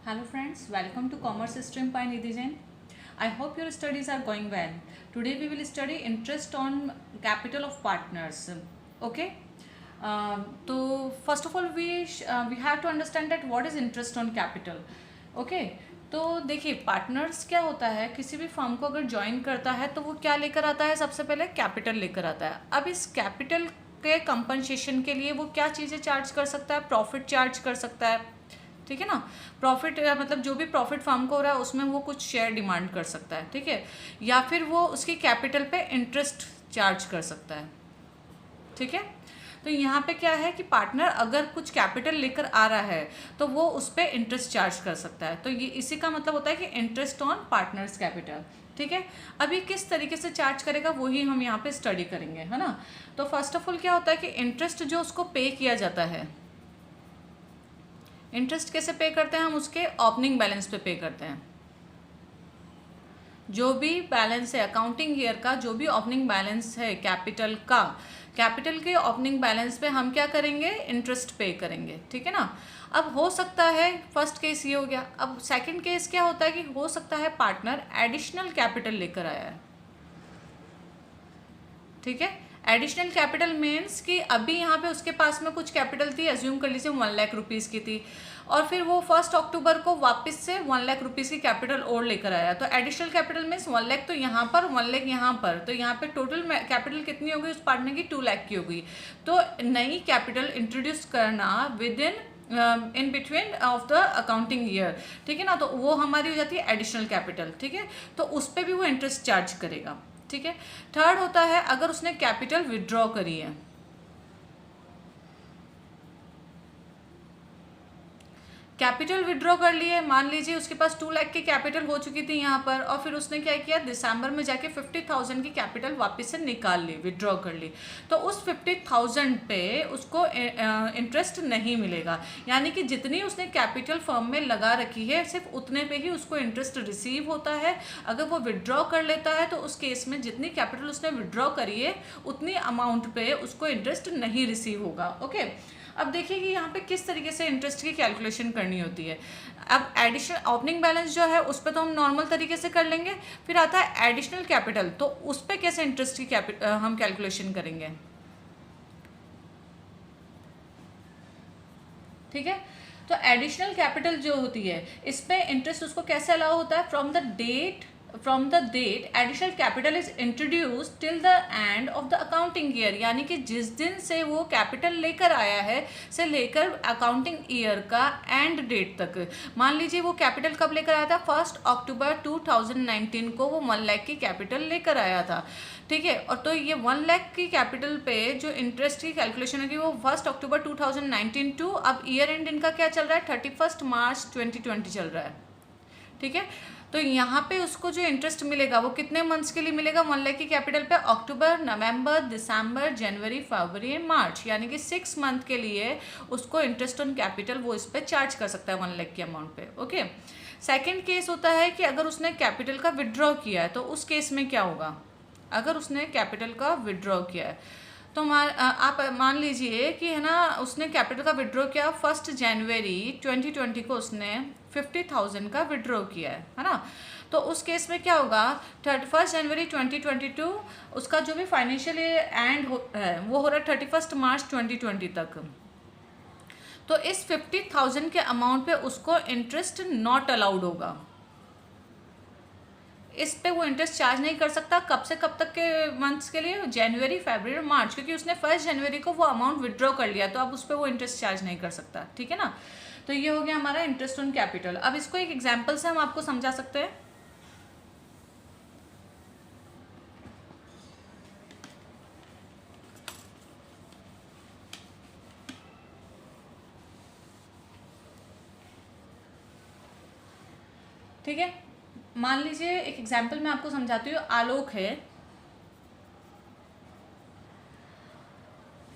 Hello friends, welcome to Commerce Stream by Nidhi Jain. I hope your studies are going well. Today we will study interest on capital of partners. Okay. So first of all we have to understand that what is interest on capital. Okay. तो देखिए partners क्या होता है, किसी भी firm को अगर join करता है तो वो क्या लेकर आता है, सबसे पहले कैपिटल लेकर आता है। अब इस कैपिटल के कंपनसेशन के लिए वो क्या चीज़ें चार्ज कर सकता है, प्रॉफिट चार्ज कर सकता है, ठीक है ना। प्रॉफिट मतलब जो भी प्रॉफिट फर्म को हो रहा है उसमें वो कुछ शेयर डिमांड कर सकता है, ठीक है, या फिर वो उसकी कैपिटल पे इंटरेस्ट चार्ज कर सकता है, ठीक है। तो यहाँ पे क्या है कि पार्टनर अगर कुछ कैपिटल लेकर आ रहा है तो वो उस पर इंटरेस्ट चार्ज कर सकता है। तो ये इसी का मतलब होता है कि इंटरेस्ट ऑन पार्टनर्स कैपिटल, ठीक है। अभी किस तरीके से चार्ज करेगा वही हम यहाँ पे स्टडी करेंगे, है ना। तो फर्स्ट ऑफ ऑल क्या होता है कि इंटरेस्ट जो उसको पे किया जाता है, इंटरेस्ट कैसे पे करते हैं हम, उसके ओपनिंग बैलेंस पे करते हैं। जो भी बैलेंस है अकाउंटिंग ईयर का, जो भी ओपनिंग बैलेंस है कैपिटल का, कैपिटल के ओपनिंग बैलेंस पे हम क्या करेंगे, इंटरेस्ट पे करेंगे, ठीक है ना। अब हो सकता है फर्स्ट केस ये हो गया। अब सेकंड केस क्या होता है कि हो सकता है पार्टनर एडिशनल कैपिटल लेकर आया है, ठीक है। एडिशनल कैपिटल मीन्स कि अभी यहाँ पे उसके पास में कुछ कैपिटल थी, एज्यूम कर लीजिए 1 लाख रुपीज़ की थी, और फिर वो 1 अक्टूबर को वापस से 1 लाख रुपीज़ की कैपिटल और लेकर आया। तो एडिशनल कैपिटल मीन्स 1 लाख तो यहाँ पर, 1 लाख यहाँ पर, तो यहाँ पे टोटल कैपिटल कितनी हो गई उस पार्टनर की, 2 लाख की हो गई। तो नई कैपिटल इंट्रोड्यूस करना with in between of the accounting year, ठीक है ना, तो वो हमारी हो जाती है एडिशनल कैपिटल, ठीक है। तो उस पर भी वो इंटरेस्ट चार्ज करेगा, ठीक है। थर्ड होता है अगर उसने कैपिटल विड्रॉ करी है, कैपिटल विड्रॉ कर लिए, मान लीजिए उसके पास 2 लाख की कैपिटल हो चुकी थी यहाँ पर, और फिर उसने क्या किया, दिसंबर में जाके 50,000 की कैपिटल वापस से निकाल ली, विड्रॉ कर ली। तो उस 50,000 पे उसको इंटरेस्ट नहीं मिलेगा, यानी कि जितनी उसने कैपिटल फर्म में लगा रखी है सिर्फ उतने पे ही उसको इंटरेस्ट रिसीव होता है। अगर वो विड्रॉ कर लेता है तो उस केस में जितनी कैपिटल उसने विड्रॉ करी है उतनी अमाउंट पे उसको इंटरेस्ट नहीं रिसीव होगा, ओके। अब देखिए कि यहाँ पे किस तरीके से इंटरेस्ट की कैलकुलेशन करनी होती है। अब एडिशनल ओपनिंग बैलेंस जो है उस पर तो हम नॉर्मल तरीके से कर लेंगे, फिर आता है एडिशनल कैपिटल, तो उस पर कैसे इंटरेस्ट की हम कैलकुलेशन करेंगे, ठीक है। तो एडिशनल कैपिटल जो होती है इस पे इंटरेस्ट उसको कैसे अलाउ होता है, from the date additional capital is introduce till the end of the accounting year, यानी कि जिस दिन से वो कैपिटल लेकर आया है से लेकर अकाउंटिंग ईयर का एंड डेट तक। मान लीजिए वो कैपिटल कब लेकर आया था, 1 अक्टूबर 2019 को वो 1 लाख की कैपिटल लेकर आया था, ठीक है। और तो ये 1 लाख की कैपिटल पे जो इंटरेस्ट की कैलकुलेशन होगी वो 1 अक्टूबर 2019 टू, अब ईयर एंड इनका क्या चल रहा है, 31 मार्च 2020 चल रहा है, ठीक है। तो यहाँ पे उसको जो इंटरेस्ट मिलेगा वो कितने मंथ्स के लिए मिलेगा, 1 लाख की कैपिटल पे, अक्टूबर, नवंबर, दिसंबर, जनवरी, फरवरी, मार्च, यानी कि 6 मंथ के लिए उसको इंटरेस्ट ऑन कैपिटल वो इस पर चार्ज कर सकता है 1 लाख के अमाउंट पे, ओके। सेकेंड केस होता है कि अगर उसने कैपिटल का विड्रॉ किया है तो उस केस में क्या होगा, अगर उसने कैपिटल का विड्रॉ किया है तो आप मान लीजिए कि है ना उसने कैपिटल का विड्रॉ किया 1 जनवरी 2020 को उसने 50,000 का विड्रॉ किया है ना। तो उस केस में क्या होगा, 1 जनवरी 2022 उसका जो भी फाइनेंशियल एंड है वो हो रहा है 31 मार्च 2020 तक। तो इस 50,000 के अमाउंट पे उसको इंटरेस्ट नॉट अलाउड होगा, इस पे वो इंटरेस्ट चार्ज नहीं कर सकता। कब से कब तक के मंथ्स के लिए, जनवरी, फरवरी और मार्च, क्योंकि उसने 1 जनवरी को वो अमाउंट विड्रॉ कर लिया, तो अब उस पर वो इंटरेस्ट चार्ज नहीं कर सकता, ठीक है ना। तो ये हो गया हमारा इंटरेस्ट ऑन कैपिटल। अब इसको एक एग्जाम्पल से हम आपको समझा सकते हैं। ठीक है, मान लीजिए एक एग्जाम्पल मैं आपको समझाती हूँ। आलोक है,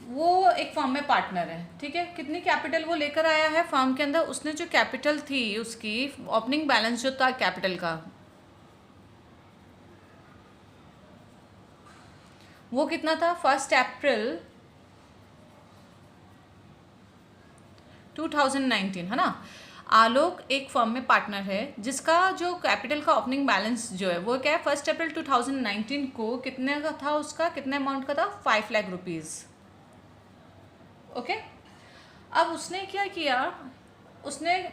वो एक फर्म में पार्टनर है, ठीक है। कितनी कैपिटल वो लेकर आया है फर्म के अंदर, उसने जो कैपिटल थी उसकी ओपनिंग बैलेंस जो था कैपिटल का वो कितना था, 1 अप्रैल 2019, है ना। आलोक एक फर्म में पार्टनर है जिसका जो कैपिटल का ओपनिंग बैलेंस जो है वो क्या है, 1 अप्रैल 2019 को कितने का था, उसका कितने अमाउंट का था, 5 लाख रुपीज़। ओके, अब उसने क्या किया, उसने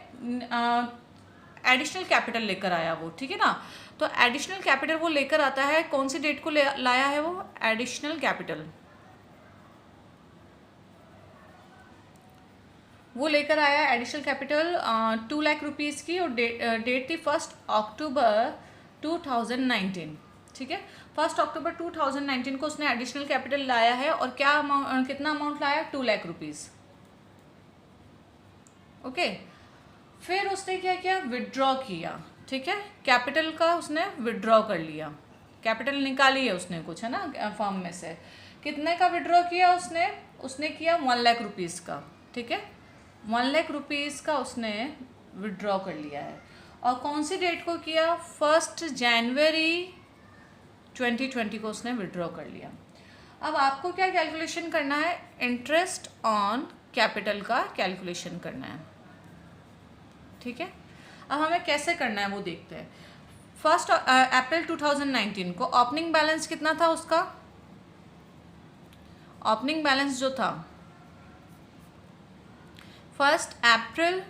एडिशनल कैपिटल लेकर आया वो, ठीक है ना। तो एडिशनल कैपिटल वो लेकर आता है, कौन सी डेट को लाया है वो एडिशनल कैपिटल, वो लेकर आया एडिशनल कैपिटल 2 लाख रुपीज़ की, और डेट थी 1 अक्टूबर 2019, ठीक है। 1 अक्टूबर 2019 को उसने एडिशनल कैपिटल लाया है, और क्या अमाउंट, कितना अमाउंट लाया, 2 लाख रुपीज़। ओके, फिर उसने क्या किया, विड्रॉ किया, ठीक है, कैपिटल का उसने विड्रॉ कर लिया, कैपिटल निकाली है उसने कुछ, है ना, फर्म में से। कितने का विड्रॉ किया उसने किया 1 लाख रुपीज़ का, ठीक है, 1 लाख रुपीज़ का उसने विड्रॉ कर लिया है। और कौन सी डेट को किया, 1 जनवरी 2020 को उसने विड्रॉ कर लिया। अब आपको क्या कैलकुलेशन करना है, इंटरेस्ट ऑन कैपिटल का कैलकुलेशन करना है, ठीक है। अब हमें कैसे करना है वो देखते हैं। 1 अप्रैल 2019 को ओपनिंग बैलेंस कितना था उसका, ओपनिंग बैलेंस जो था 1 अप्रैल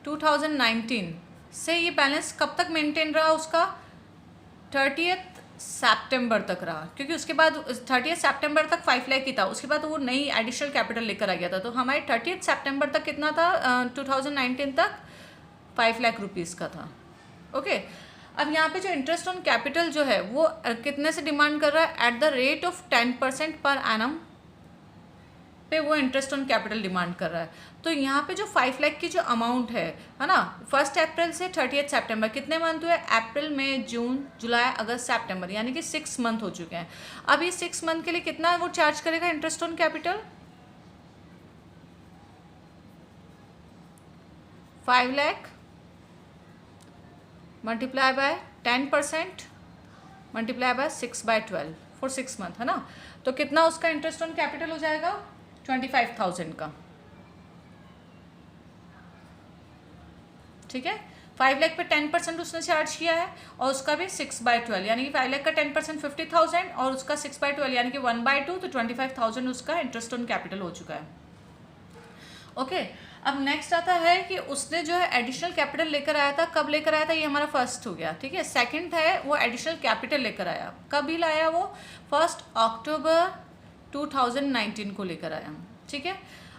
2019 से ये बैलेंस कब तक मेंटेन रहा उसका, 30 सितंबर तक रहा, क्योंकि उसके बाद 30 सितंबर तक 5 लाख की था, उसके बाद वो नई एडिशनल कैपिटल लेकर आ गया था। तो हमारे 30 सितंबर तक कितना था, 2019 तक 5 लाख रुपीज़ का था। ओके, अब यहाँ पे जो इंटरेस्ट ऑन कैपिटल जो है वो कितने से डिमांड कर रहा है, at the rate of 10% per annum पे वो इंटरेस्ट ऑन कैपिटल डिमांड कर रहा है। तो यहाँ पे जो 5 लाख की जो अमाउंट है ना, 1 अप्रैल से 30 सितंबर कितने मंथ हुए, अप्रैल मई जून जुलाई अगस्त सितंबर, यानी कि 6 मंथ हो चुके हैं। अब ये 6 मंथ के लिए कितना वो चार्ज करेगा interest on capital, 5 lakh multiply by 10% multiply by 6/12 for 6 month, है ना। तो कितना उसका इंटरेस्ट ऑन कैपिटल हो जाएगा, 25,000 का, ठीक है। 5 लाख पे 10% उसने चार्ज किया है, और उसका भी 6/12, यानी कि 5 लाख का 10% 50,000 और उसका 6/12 यानी कि 1/2, तो 25,000 उसका इंटरेस्ट ऑन कैपिटल हो चुका है। ओके, अब नेक्स्ट आता है कि उसने जो है एडिशनल कैपिटल लेकर आया था, कब लेकर आया था, ये हमारा फर्स्ट हो गया, ठीक है। सेकंड है वो एडिशनल कैपिटल लेकर आया, कब ही लाया वो, 1 अक्टूबर 2019 को लेकर आया, ठीक है।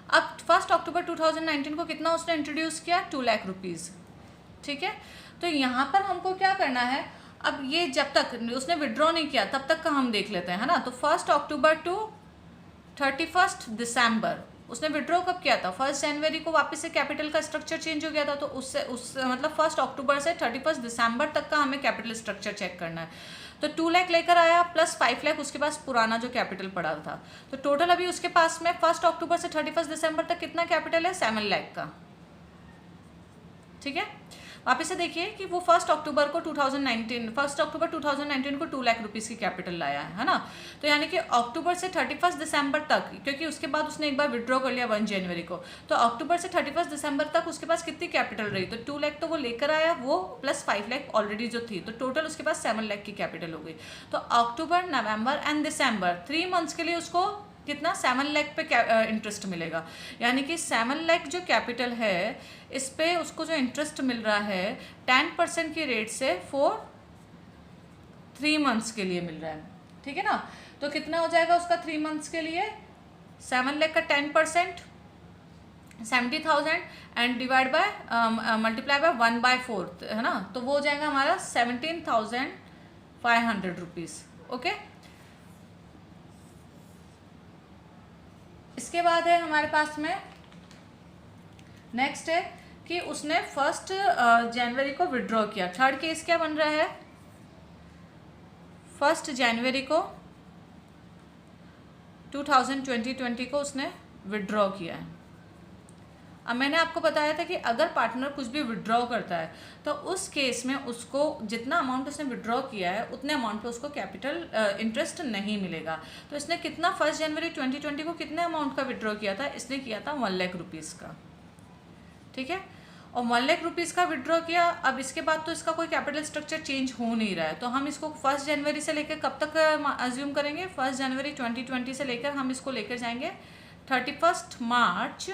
अब 1 अक्टूबर 2019 को कितना उसने इंट्रोड्यूस किया, 2 लाख रुपीज़, ठीक है। तो यहाँ पर हमको क्या करना है, अब ये जब तक उसने विड्रॉ नहीं किया तब तक का हम देख लेते हैं, है ना। तो 1 अक्टूबर टू 31 दिसंबर उसने विड्रॉ कब किया था, 1 जनवरी को वापस से कैपिटल का स्ट्रक्चर चेंज हो गया था। तो उससे मतलब 1 अक्टूबर से 31 दिसंबर तक का हमें कैपिटल स्ट्रक्चर चेक करना है। तो 2 लाख लेकर आया प्लस 5 लाख उसके पास पुराना जो कैपिटल पड़ा था। तो टोटल अभी उसके पास में 1 अक्टूबर से 31 दिसंबर तक कितना कैपिटल है, 7 लाख का, ठीक है। वापस से देखिए कि वो 1 अक्टूबर 2019 को 2 लाख रुपीज़ की कैपिटल लाया है ना। तो यानी कि अक्टूबर से 31 दिसंबर तक, क्योंकि उसके बाद उसने एक बार विड्रॉ कर लिया 1 जनवरी को, तो अक्टूबर से 31 दिसंबर तक उसके पास कितनी कैपिटल रही, तो 2 लाख तो वो लेकर आया वो, प्लस 5 लाख ऑलरेडी जो थी, तो टोटल उसके पास 7 लाख की कैपिटल हो गई। तो अक्टूबर, नवंबर एंड दिसंबर 3 मंथ्स के लिए उसको कितना, 7 लाख पे इंटरेस्ट मिलेगा। यानी कि 7 लाख जो कैपिटल है इस पे उसको जो इंटरेस्ट मिल रहा है 10% की रेट से फॉर 3 मंथ्स के लिए मिल रहा है, ठीक है ना। तो कितना हो जाएगा उसका 3 मंथ्स के लिए, 7 लाख का 10% 70,000 and divide by multiply by 1/4, है ना। तो वो हो जाएगा हमारा 17,500 रुपीज़। ओके, इसके बाद है हमारे पास में नेक्स्ट है कि उसने 1 जनवरी को विड्रॉ किया। थर्ड केस क्या बन रहा है, 1 जनवरी को 2020 को उसने विड्रॉ किया है। अब मैंने आपको बताया था कि अगर पार्टनर कुछ भी विड्रॉ करता है तो उस केस में उसको जितना अमाउंट उसने विड्रॉ किया है उतने अमाउंट पे उसको कैपिटल इंटरेस्ट नहीं मिलेगा। तो इसने कितना 1 जनवरी 2020 को कितने अमाउंट का विड्रॉ किया था, इसने किया था 1 लाख रुपीज़ का, ठीक है, और 1 लाख रुपीज़ का विड्रॉ किया। अब इसके बाद तो इसका कोई कैपिटल स्ट्रक्चर चेंज हो नहीं रहा है, तो हम इसको 1 जनवरी से लेकर कब तक अज्यूम करेंगे, 1 जनवरी 2020 से लेकर हम इसको लेकर जाएंगे 31 मार्च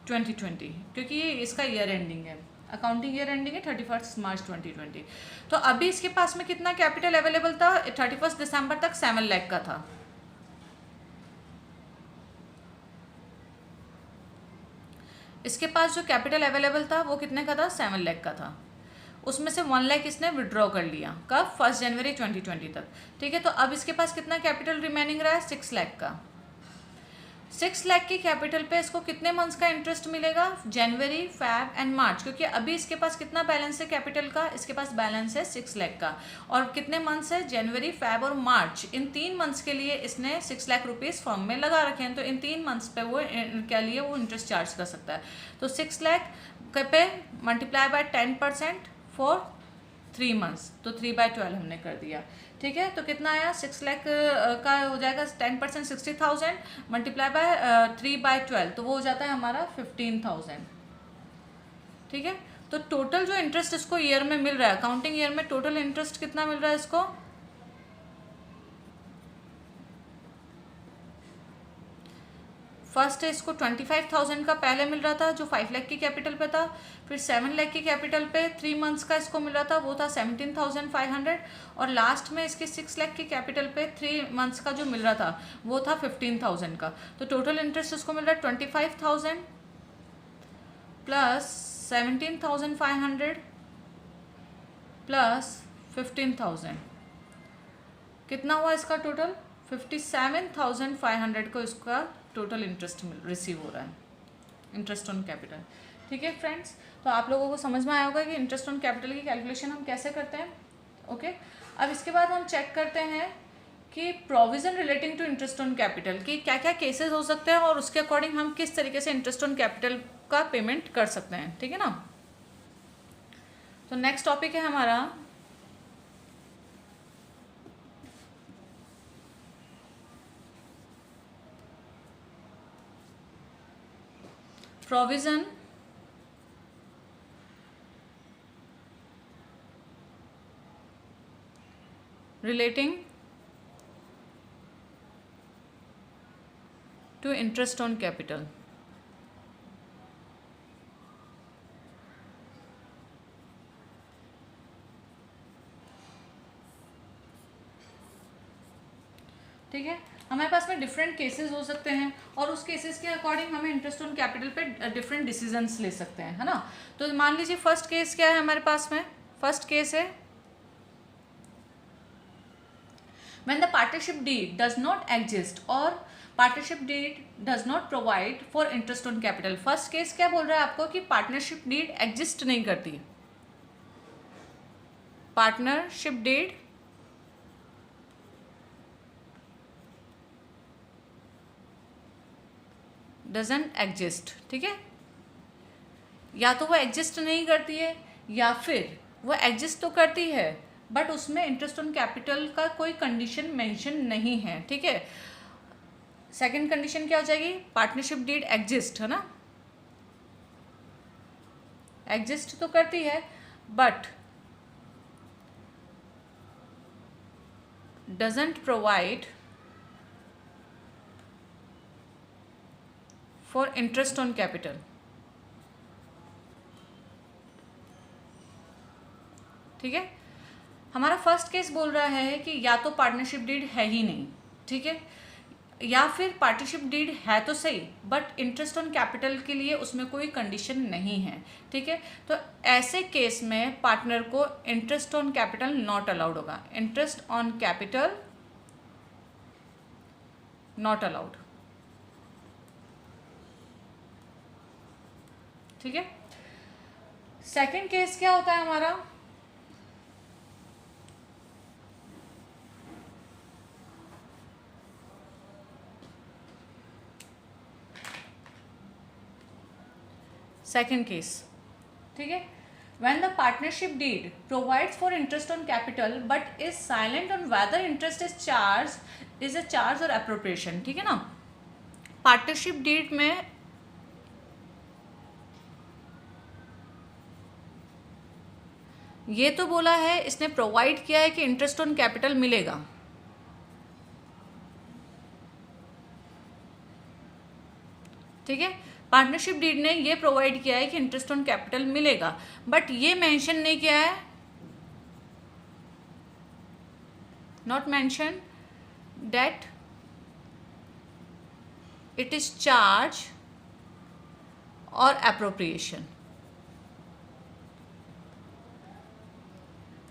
2020, क्योंकि ये इसका ईयर एंडिंग है, अकाउंटिंग ईयर एंडिंग है 31 मार्च 2020। तो अभी इसके पास में कितना कैपिटल अवेलेबल था, 31 दिसंबर तक 7 लाख का था। इसके पास जो कैपिटल अवेलेबल था वो कितने का था, 7 लाख का था। उसमें से 1 लाख इसने विड्रॉ कर लिया, कब, 1 जनवरी 2020 तक। ठीक है, तो अब इसके पास कितना कैपिटल रिमेनिंग रहा है, 6 लाख का। 6 लाख की कैपिटल पे इसको कितने मंथ्स का इंटरेस्ट मिलेगा, जनवरी, फैब एंड मार्च, क्योंकि अभी इसके पास कितना बैलेंस है कैपिटल का, इसके पास बैलेंस है 6 लाख का। और कितने मंथ्स है, जनवरी, फैब और मार्च, इन 3 मंथ्स के लिए इसने 6 लाख रुपीज़ फर्म में लगा रखे हैं। तो इन 3 मंथ्स पे वो क्या लिए वो इंटरेस्ट चार्ज कर सकता है। तो 6 लाख पे मल्टीप्लाई बाय 10% फॉर 3 मंथ्स, तो 3/12 हमने कर दिया। ठीक है, तो कितना आया, 6 लाख का हो जाएगा 10% 60,000 मल्टीप्लाई बाय 3/12, तो वो हो जाता है हमारा 15,000। ठीक है, तो टोटल जो इंटरेस्ट इसको ईयर में मिल रहा है, अकाउंटिंग ईयर में टोटल इंटरेस्ट कितना मिल रहा है इसको, फर्स्ट है इसको 25,000 का पहले मिल रहा था जो 5 लाख की कैपिटल पे था, फिर 7 लाख की कैपिटल पे 3 मंथ्स का इसको मिल रहा था, वो था 17,500, और लास्ट में इसके 6 लाख की कैपिटल पे 3 मंथ्स का जो मिल रहा था वो था 15,000 का। तो टोटल इंटरेस्ट इसको मिल रहा है 25,000 प्लस 17,500 प्लस 15,000, कितना हुआ इसका टोटल, 57,500 को इसका टोटल इंटरेस्ट रिसीव हो रहा है, इंटरेस्ट ऑन कैपिटल। ठीक है फ्रेंड्स, तो आप लोगों को समझ में आया होगा कि इंटरेस्ट ऑन कैपिटल की कैलकुलेशन हम कैसे करते हैं। ओके, अब इसके बाद हम चेक करते हैं कि provision relating to interest on capital की क्या क्या केसेस हो सकते हैं और उसके अकॉर्डिंग हम किस तरीके से इंटरेस्ट ऑन कैपिटल का पेमेंट कर सकते हैं। ठीक है ना, तो नेक्स्ट टॉपिक है हमारा provision relating to interest on capital। ठीक है, हमारे पास में डिफरेंट केसेस हो सकते हैं और उस केसेस के अकॉर्डिंग हमें इंटरेस्ट ऑन कैपिटल पे डिफरेंट डिसीजंस ले सकते हैं, है ना। तो मान लीजिए फर्स्ट केस क्या है हमारे पास में, फर्स्ट केस है when the partnership deed does not exist or partnership deed does not provide for interest on capital। First case क्या बोल रहा है आपको कि पार्टनरशिप डीड एग्जिस्ट नहीं करती, पार्टनरशिप डीड डजंट एग्जिस्ट। ठीक है, या तो वो एग्जिस्ट नहीं करती है या फिर वो एग्जिस्ट तो करती है बट उसमें इंटरेस्ट ऑन कैपिटल का कोई कंडीशन मेंशन नहीं है। ठीक है, सेकंड कंडीशन क्या हो जाएगी, पार्टनरशिप डीड एग्जिस्ट, है ना, एग्जिस्ट तो करती है but doesn't provide for interest on capital. ठीक है, हमारा फर्स्ट केस बोल रहा है कि या तो पार्टनरशिप डीड है ही नहीं, ठीक है, या फिर पार्टनरशिप डीड है तो सही बट इंटरेस्ट ऑन कैपिटल के लिए उसमें कोई कंडीशन नहीं है। ठीक है, तो ऐसे केस में पार्टनर को interest on capital not allowed होगा, interest on capital not allowed. ठीक है, सेकंड केस क्या होता है हमारा, सेकंड केस, ठीक है, when the partnership deed provides for interest on capital but is silent on whether interest is a charge or appropriation। ठीक है ना, पार्टनरशिप डीड में ये तो बोला है, इसने प्रोवाइड किया है कि इंटरेस्ट ऑन कैपिटल मिलेगा, ठीक है। पार्टनरशिप डीड ने ये प्रोवाइड किया है कि इंटरेस्ट ऑन कैपिटल मिलेगा, बट ये मेंशन नहीं किया है, not mention that it is charge और एप्रोप्रिएशन,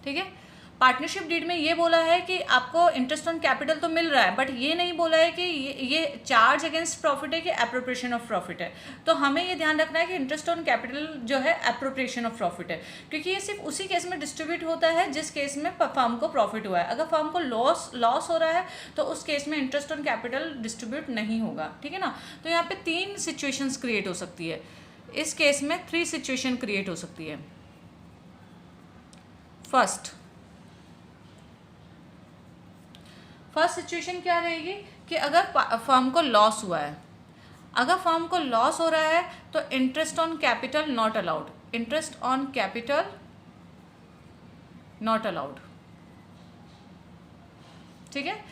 ठीक है। पार्टनरशिप डीड में ये बोला है कि आपको इंटरेस्ट ऑन कैपिटल तो मिल रहा है, बट ये नहीं बोला है कि ये चार्ज अगेंस्ट प्रॉफिट है कि एप्रोप्रिएशन ऑफ प्रॉफिट है। तो हमें ये ध्यान रखना है कि इंटरेस्ट ऑन कैपिटल जो है एप्रोप्रिएशन ऑफ प्रॉफिट है, क्योंकि ये सिर्फ उसी केस में डिस्ट्रीब्यूट होता है जिस केस में फर्म को प्रॉफिट हुआ है। अगर फर्म को लॉस हो रहा है तो उस केस में इंटरेस्ट ऑन कैपिटल डिस्ट्रीब्यूट नहीं होगा, ठीक है ना। तो यहाँ पे 3 सिचुएशंस क्रिएट हो सकती है, इस केस में 3 सिचुएशन क्रिएट हो सकती है। फर्स्ट सिचुएशन क्या रहेगी कि अगर फर्म को लॉस हुआ है, अगर फर्म को लॉस हो रहा है तो interest on capital not allowed, interest on capital not allowed, ठीक है।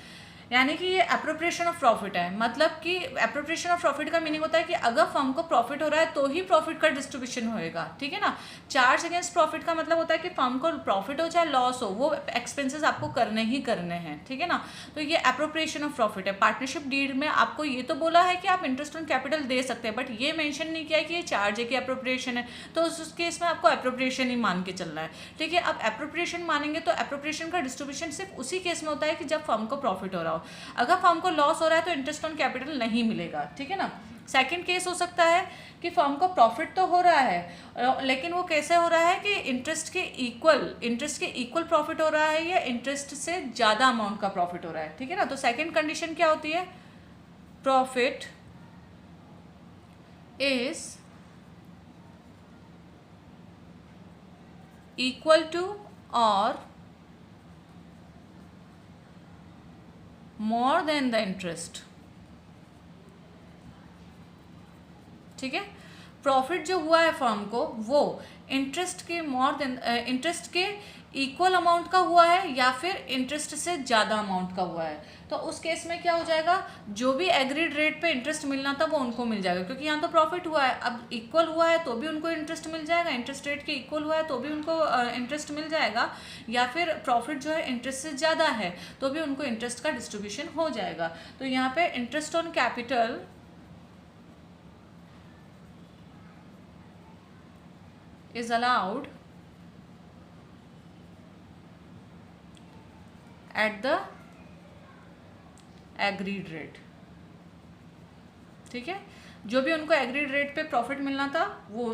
यानी कि ये एप्रोप्रिएशन ऑफ प्रॉफिट है, मतलब कि एप्रोप्रिएशन ऑफ प्रॉफिट का मीनिंग होता है कि अगर फर्म को प्रॉफिट हो रहा है तो ही प्रॉफिट का डिस्ट्रीब्यूशन होएगा, ठीक है ना। चार्ज अगेंस्ट प्रॉफिट का मतलब होता है कि फर्म को प्रॉफिट हो चाहे लॉस हो, वो एक्सपेंसेस आपको करने ही करने हैं, ठीक है ना। तो ये एप्रोप्रिएशन ऑफ प्रॉफिट है। पार्टनरशिप डीड में आपको ये तो बोला है कि आप इंटरेस्ट ऑन कैपिटल दे सकते हैं, बट ये मेंशन नहीं किया है कि ये चार्ज है कि एप्रोप्रिएशन है, तो उस केस में आपको एप्रोप्रिएशन ही मान के चलना है, ठीक है। अब एप्रोप्रिएशन मानेंगे तो एप्रोप्रिएशन का डिस्ट्रीब्यूशन सिर्फ उसी केस में होता है कि जब फर्म को प्रॉफिट हो रहा हो। अगर फर्म को लॉस हो रहा है तो इंटरेस्ट ऑन कैपिटल नहीं मिलेगा, ठीक है ना। सेकंड केस हो सकता है कि फर्म को प्रॉफिट तो हो रहा है, लेकिन वो कैसे हो रहा है कि इंटरेस्ट के इक्वल प्रॉफिट हो रहा है या इंटरेस्ट से ज़्यादा अमाउंट का प्रॉफिट हो रहा है, ठीक है ना। तो सेकंड कंडीशन क्या होती है, प्रॉफिट इज इक्वल टू और मोर देन द इंटरेस्ट, ठीक है। प्रॉफिट जो हुआ है फर्म को वो इंटरेस्ट के इक्वल अमाउंट का हुआ है या फिर इंटरेस्ट से ज़्यादा अमाउंट का हुआ है। तो उस केस में क्या हो जाएगा, जो भी एग्रीड रेट पे इंटरेस्ट मिलना था वो उनको मिल जाएगा, क्योंकि यहाँ तो प्रॉफिट हुआ है। अब इक्वल हुआ है तो भी उनको इंटरेस्ट मिल जाएगा, इंटरेस्ट रेट के इक्वल हुआ है तो भी उनको इंटरेस्ट मिल जाएगा, या फिर प्रॉफिट जो है इंटरेस्ट से ज़्यादा है तो भी उनको इंटरेस्ट का डिस्ट्रीब्यूशन हो जाएगा। तो यहाँ पे interest on capital is allowed at the agreed rate, ठीक है। जो भी उनको एग्रीड रेट पे प्रॉफिट मिलना था वो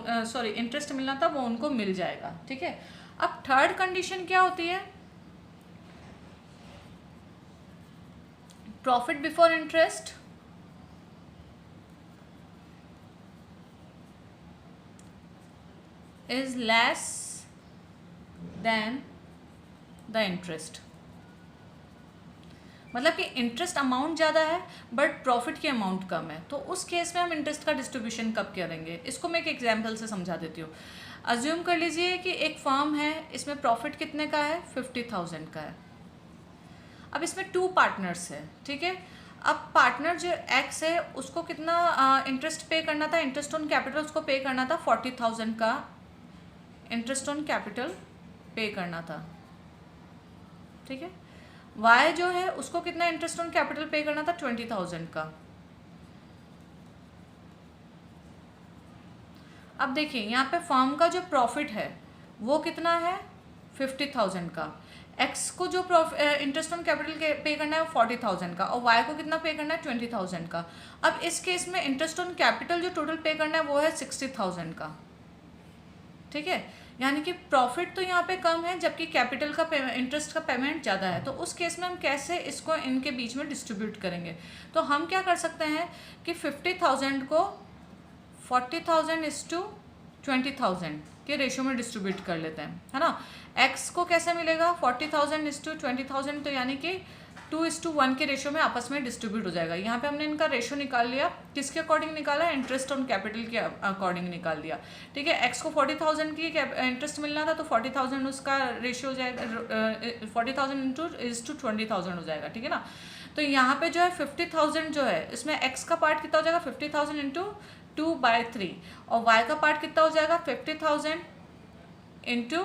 इंटरेस्ट मिलना था वो उनको मिल जाएगा, ठीक है। अब थर्ड कंडीशन क्या होती है, profit before interest is less than the interest, मतलब कि इंटरेस्ट अमाउंट ज़्यादा है बट प्रॉफिट की अमाउंट कम है। तो उस केस में हम इंटरेस्ट का डिस्ट्रीब्यूशन कब करेंगे, इसको मैं एक एग्जांपल से समझा देती हूँ। अज्यूम कर लीजिए कि एक फर्म है, इसमें प्रॉफिट कितने का है, 50,000 का है। अब इसमें 2 पार्टनर्स है, ठीक है। अब पार्टनर जो एक्स है उसको कितना इंटरेस्ट पे करना था, इंटरेस्ट ऑन कैपिटल उसको पे करना था 40,000 का इंटरेस्ट ऑन कैपिटल पे करना था, ठीक है। वाई जो है उसको कितना इंटरेस्ट ऑन कैपिटल पे करना था, 20,000 का। अब देखिए यहाँ पे फर्म का जो प्रॉफिट है वो कितना है, 50,000 का। एक्स को जो इंटरेस्ट ऑन कैपिटल पे करना है वो 40,000 का, और वाई को कितना पे करना है, 20,000 का। अब इस केस में इंटरेस्ट ऑन कैपिटल जो टोटल पे करना है वो है 60,000 का, ठीक है। यानी कि प्रॉफिट तो यहाँ पे कम है जबकि कैपिटल का इंटरेस्ट का पेमेंट ज़्यादा है। तो उस केस में हम कैसे इसको इनके बीच में डिस्ट्रीब्यूट करेंगे, तो हम क्या कर सकते हैं कि 50,000 को 40,000 इज टू 20,000 के रेशियो में डिस्ट्रीब्यूट कर लेते हैं, है ना। एक्स को कैसे मिलेगा, 40,000 इज टू 20,000, तो यानी कि 2:1 के रेशो में आपस में डिस्ट्रीब्यूट हो जाएगा। यहाँ पे हमने इनका रेशो निकाल लिया, किसके अकॉर्डिंग निकाला, इंटरेस्ट ऑन कैपिटल के अकॉर्डिंग निकाल दिया। ठीक है, एक्स को 40,000 की इंटरेस्ट मिलना था तो 40,000 उसका रेशियो हो जाएगा, 40,000 इंटू 20,000 हो जाएगा। ठीक है ना, तो यहाँ पे जो है 50,000 जो है इसमें एक्स का पार्ट कितना हो जाएगा, 50,000 इंटू 2/3, और वाई का पार्ट कितना हो जाएगा, 50,000 इंटू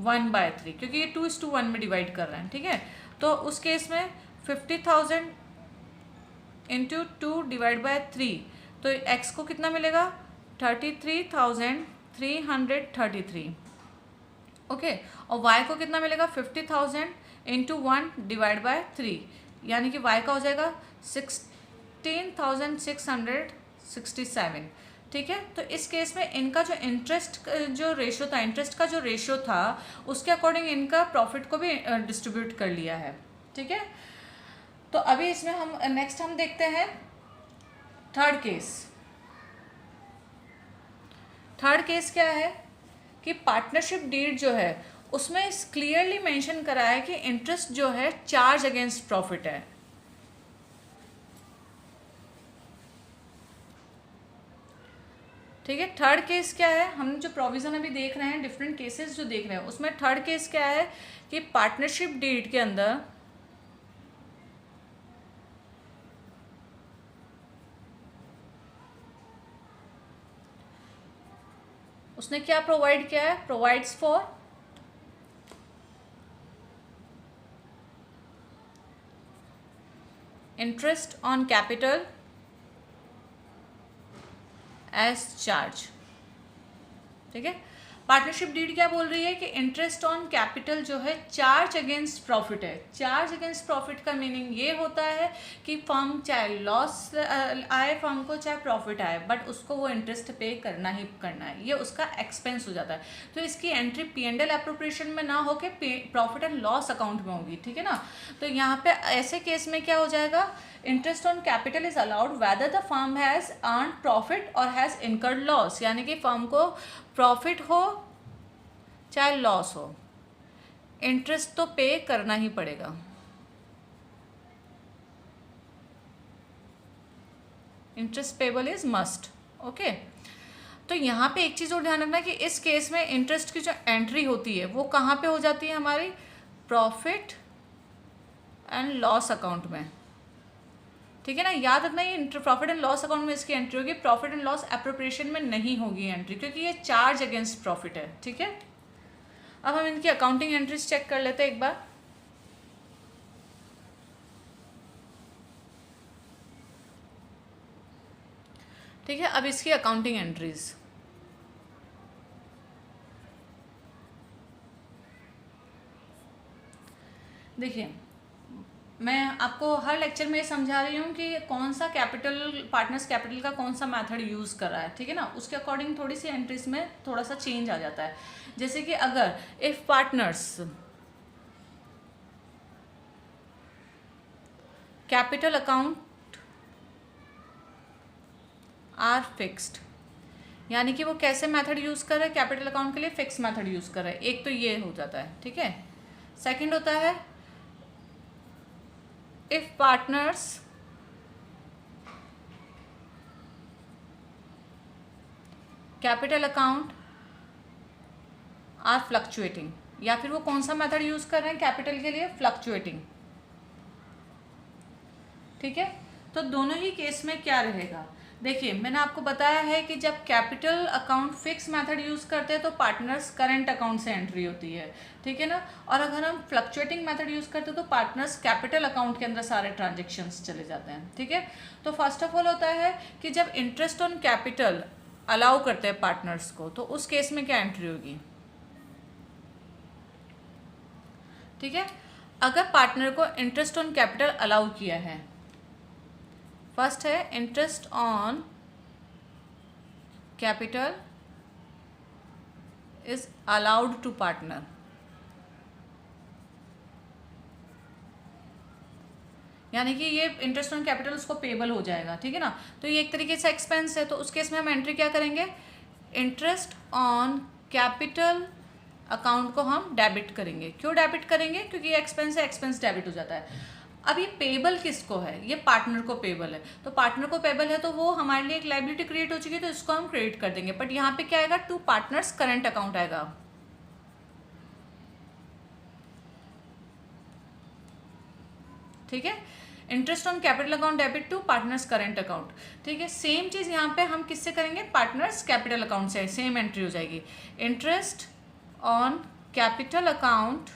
1/3, क्योंकि ये 2:1 में डिवाइड कर रहे हैं। ठीक है, तो उस केस में 50,000 इंटू 2/3, तो x को कितना मिलेगा, 33,333। ओके, और y को कितना मिलेगा, 50,000 इंटू 1/3, यानी कि y का हो जाएगा 16,667। ठीक है, तो इस केस में इनका जो इंटरेस्ट जो रेशो था, इंटरेस्ट का जो रेशो था उसके अकॉर्डिंग इनका प्रॉफिट को भी डिस्ट्रीब्यूट कर लिया है। ठीक है, तो अभी इसमें हम नेक्स्ट हम देखते हैं थर्ड केस। थर्ड केस क्या है कि पार्टनरशिप डीड जो है उसमें क्लियरली मेंशन करा है कि इंटरेस्ट जो है चार्ज अगेंस्ट प्रॉफिट है। ठीक है, थर्ड केस क्या है, हम जो प्रोविजन अभी देख रहे हैं, डिफरेंट केसेस जो देख रहे हैं, उसमें थर्ड केस क्या है कि पार्टनरशिप डीड के अंदर उसने क्या प्रोवाइड किया है, provides for interest on capital as charge. ठीक है, पार्टनरशिप डीड क्या बोल रही है कि इंटरेस्ट ऑन कैपिटल जो है चार्ज अगेंस्ट प्रॉफिट है। चार्ज अगेंस्ट प्रॉफिट का मीनिंग ये होता है कि फर्म चाहे लॉस आए फर्म को, चाहे प्रॉफिट आए, बट उसको वो इंटरेस्ट पे करना ही करना है, ये उसका एक्सपेंस हो जाता है। तो इसकी एंट्री P&L एप्रोप्रिएशन में ना होके प्रॉफिट एंड लॉस अकाउंट में होगी। ठीक है ना, तो यहाँ पे ऐसे केस में क्या हो जाएगा, interest on capital is allowed whether the firm has earn profit और हैज़ इनकर्ड लॉस, यानी कि फर्म को प्रॉफिट हो चाहे लॉस हो, इंटरेस्ट तो पे करना ही पड़ेगा। Interest payable is must. Okay, तो यहाँ पे एक चीज़ और ध्यान रखना कि इस केस में इंटरेस्ट की जो एंट्री होती है वो कहाँ पे हो जाती है, हमारी प्रॉफिट एंड लॉस अकाउंट में। ठीक है ना, याद रखना ये प्रॉफिट एंड लॉस अकाउंट में इसकी एंट्री होगी, प्रॉफिट एंड लॉस एप्रोप्रिएशन में नहीं होगी एंट्री, क्योंकि ये चार्ज अगेंस्ट प्रॉफिट है। ठीक है, अब हम इनकी अकाउंटिंग एंट्रीज चेक कर लेते हैं एक बार। ठीक है, अब इसकी अकाउंटिंग एंट्रीज देखिए, मैं आपको हर लेक्चर में ये समझा रही हूँ कि कौन सा कैपिटल, पार्टनर्स कैपिटल का कौन सा मेथड यूज़ कर रहा है। ठीक है ना, उसके अकॉर्डिंग थोड़ी सी एंट्रीज में थोड़ा सा चेंज आ जाता है। जैसे कि अगर if partners capital account are fixed, यानी कि वो कैसे मेथड यूज़ कर रहे हैं, कैपिटल अकाउंट के लिए फिक्स मेथड यूज़ कर रहे हैं। एक तो ये हो जाता है। ठीक है, सेकंड होता है if partners capital account are fluctuating, या फिर वो कौन सा मेथड यूज कर रहे हैं कैपिटल के लिए, फ्लक्चुएटिंग। ठीक है, तो दोनों ही केस में क्या रहेगा, देखिए मैंने आपको बताया है कि जब capital account fix method use करते हैं तो पार्टनर्स करंट अकाउंट से एंट्री होती है। ठीक है ना, और अगर हम फ्लक्चुएटिंग मेथड यूज़ करते हैं तो पार्टनर्स कैपिटल अकाउंट के अंदर सारे ट्रांजेक्शन्स चले जाते हैं। ठीक है, तो फर्स्ट ऑफ ऑल होता है कि जब इंटरेस्ट ऑन कैपिटल अलाउ करते हैं पार्टनर्स को, तो उस केस में क्या एंट्री होगी। ठीक है, अगर पार्टनर को इंटरेस्ट ऑन कैपिटल अलाउ किया है, फर्स्ट है interest on capital is allowed to partner, यानी कि ये इंटरेस्ट ऑन कैपिटल उसको पेबल हो जाएगा। ठीक है ना, तो ये एक तरीके से एक्सपेंस है, तो उस केस में हम एंट्री क्या करेंगे, इंटरेस्ट ऑन कैपिटल अकाउंट को हम डेबिट करेंगे। क्यों डेबिट करेंगे? क्योंकि ये एक्सपेंस है, एक्सपेंस डेबिट हो जाता है। अब ये पेबल किसको है? ये पार्टनर को पेबल है। तो पार्टनर को पेबल है तो वो हमारे लिए एक लायबिलिटी क्रिएट हो चुकी है, तो इसको हम क्रेडिट कर देंगे। बट यहाँ पे क्या आएगा? टू पार्टनर्स करंट अकाउंट आएगा। ठीक है, interest on capital account debit to partners current account. ठीक है, सेम चीज यहाँ पे हम किससे करेंगे? पार्टनर्स कैपिटल अकाउंट से सेम एंट्री हो जाएगी। Interest on capital account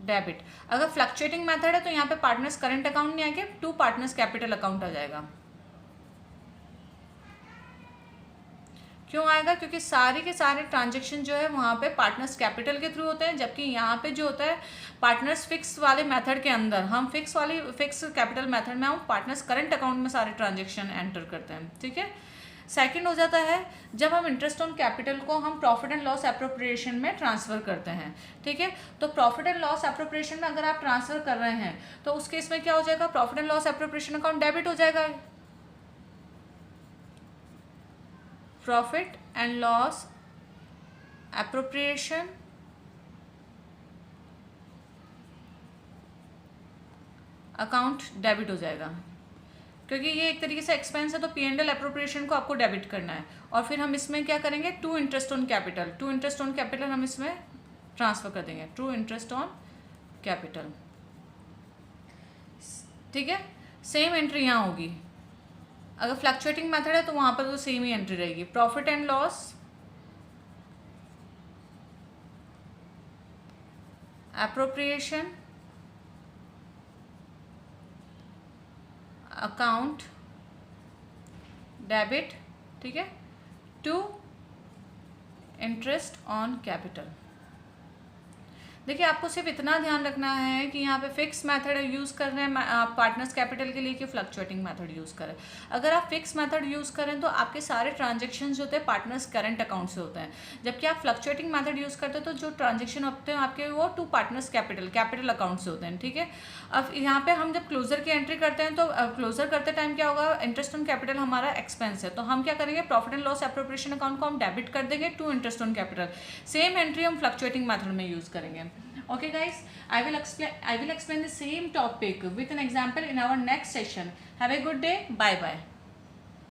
debit. अगर फ्लक्चुएटिंग मेथड है तो यहाँ पे पार्टनर्स करंट अकाउंट नहीं आएगा, टू पार्टनर्स कैपिटल अकाउंट आ जाएगा। क्यों आएगा? क्योंकि सारे के सारे ट्रांजेक्शन जो है वहाँ पे पार्टनर्स कैपिटल के थ्रू होते हैं, जबकि यहाँ पे जो होता है पार्टनर्स फिक्स वाले मेथड के अंदर हम फिक्स कैपिटल मेथड में हम पार्टनर्स करंट अकाउंट में सारे ट्रांजेक्शन एंटर करते हैं। ठीक है, सेकंड हो जाता है जब हम इंटरेस्ट ऑन कैपिटल को हम प्रॉफिट एंड लॉस एप्रोप्रिएशन में ट्रांसफर करते हैं। ठीक है, तो प्रॉफिट एंड लॉस एप्रोप्रिएशन में अगर आप ट्रांसफर कर रहे हैं तो उस केस में क्या हो जाएगा? Profit and loss appropriation account debit हो जाएगा। Profit and loss appropriation account debit हो जाएगा, क्योंकि ये एक तरीके से एक्सपेंस है तो पी एंड एल एप्रोप्रिएशन को आपको डेबिट करना है। और फिर हम इसमें क्या करेंगे? To interest on capital, to interest on capital हम इसमें ट्रांसफर कर देंगे, टू इंटरेस्ट ऑन कैपिटल। ठीक है, सेम एंट्री यहाँ होगी। अगर फ्लक्चुएटिंग मेथड है तो वहां पर तो सेम ही एंट्री रहेगी। Profit and loss appropriation account debit, ठीक है, टू इंटरेस्ट ऑन कैपिटल। देखिए, आपको सिर्फ इतना ध्यान रखना है कि यहाँ पे फिक्स मेथड यूज़ कर रहे हैं आप पार्टनर्स कैपिटल के लिए कि फ्लक्चुएटिंग मेथड यूज़ करें। अगर आप फिक्स मेथड यूज़ करें तो आपके सारे ट्रांजेक्शन होते हैं पार्टनर्स करंट अकाउंट से होते हैं, जबकि आप फ्लक्चुएटिंग मेथड यूज़ करते हैं तो जो ट्रांजेक्शन होते हैं आपके वो टू पार्टनर्स कैपिटल अकाउंट से होते हैं। ठीक है, अब यहाँ पे हम जब क्लोजर की एंट्री करते हैं तो क्लोजर करते टाइम क्या होगा? इंटरेस्ट ऑन कैपिटल हमारा एक्सपेंस है, तो हम क्या करेंगे? Profit and loss appropriation account को हम डेबिट कर देंगे to interest on capital. Same entry हम फ्लक्चुएटिंग मेथड में यूज़ करेंगे। Okay guys, I will explain the same topic with an example in our next session. Have a good day. Bye bye.